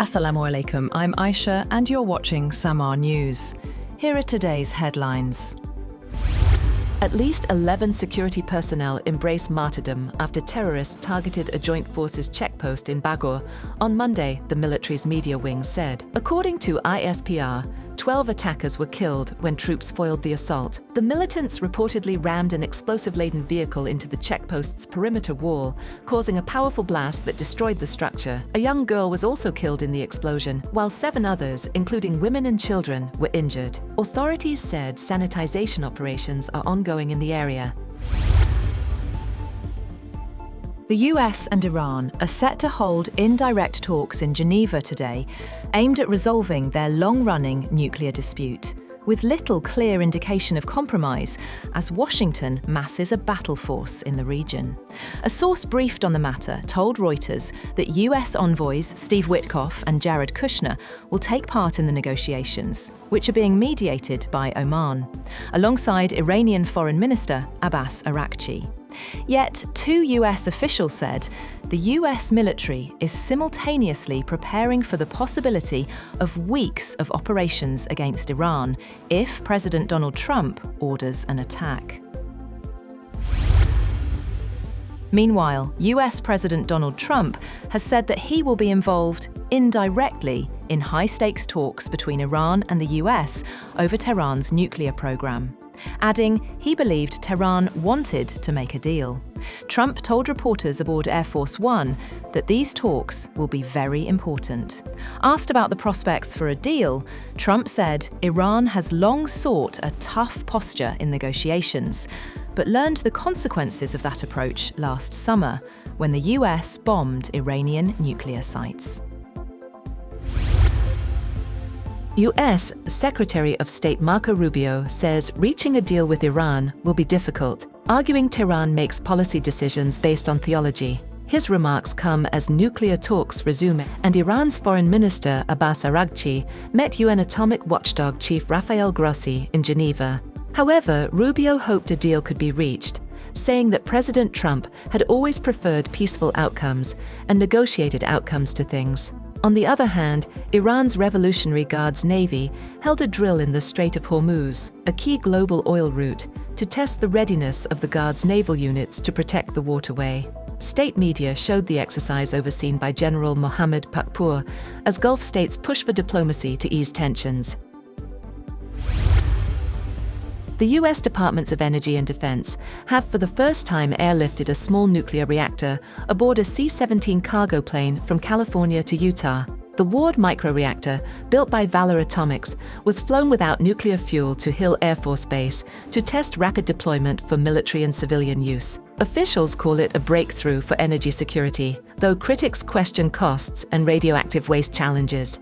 Assalamu alaikum, I'm Aisha and you're watching Samaa News. Here are today's headlines. At least 11 security personnel embrace martyrdom after terrorists targeted a joint forces checkpost in Bajaur. On Monday, the military's media wing said. According to ISPR, 12 attackers were killed when troops foiled the assault. The militants reportedly rammed an explosive-laden vehicle into the checkpost's perimeter wall, causing a powerful blast that destroyed the structure. A young girl was also killed in the explosion, while 7 others, including women and children, were injured. Authorities said sanitisation operations are ongoing in the area. The US and Iran are set to hold indirect talks in Geneva today, aimed at resolving their long-running nuclear dispute, with little clear indication of compromise as Washington masses a battle force in the region. A source briefed on the matter told Reuters that US envoys Steve Witkoff and Jared Kushner will take part in the negotiations, which are being mediated by Oman, alongside Iranian Foreign Minister Abbas Araqchi. Yet, 2 US officials said the US military is simultaneously preparing for the possibility of weeks of operations against Iran if President Donald Trump orders an attack. Meanwhile, US President Donald Trump has said that he will be involved indirectly in high-stakes talks between Iran and the US over Tehran's nuclear program, adding he believed Tehran wanted to make a deal. Trump told reporters aboard Air Force One that these talks will be very important. Asked about the prospects for a deal, Trump said Iran has long sought a tough posture in negotiations, but learned the consequences of that approach last summer when the US bombed Iranian nuclear sites. US Secretary of State Marco Rubio says reaching a deal with Iran will be difficult, arguing Tehran makes policy decisions based on theology. His remarks come as nuclear talks resume and Iran's Foreign Minister Abbas Araqchi met UN atomic watchdog Chief Rafael Grossi in Geneva. However, Rubio hoped a deal could be reached, saying that President Trump had always preferred peaceful outcomes and negotiated outcomes to things. On the other hand, Iran's Revolutionary Guards Navy held a drill in the Strait of Hormuz, a key global oil route, to test the readiness of the Guards' naval units to protect the waterway. State media showed the exercise overseen by General Mohammad Pakpour as Gulf states push for diplomacy to ease tensions. The US Departments of Energy and Defense have for the first time airlifted a small nuclear reactor aboard a C-17 cargo plane from California to Utah. The Ward Microreactor, built by Valor Atomics, was flown without nuclear fuel to Hill Air Force Base to test rapid deployment for military and civilian use. Officials call it a breakthrough for energy security, though critics question costs and radioactive waste challenges.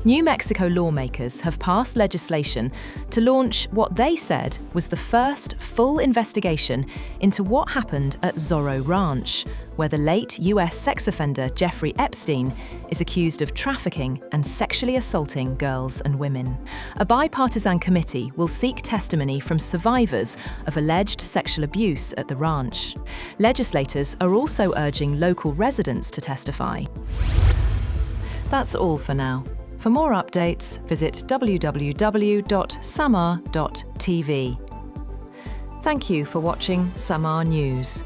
New Mexico lawmakers have passed legislation to launch what they said was the first full investigation into what happened at Zorro Ranch, where the late US sex offender Jeffrey Epstein is accused of trafficking and sexually assaulting girls and women. A bipartisan committee will seek testimony from survivors of alleged sexual abuse at the ranch. Legislators are also urging local residents to testify. That's all for now. For more updates, visit www.samaa.tv. Thank you for watching Samaa News.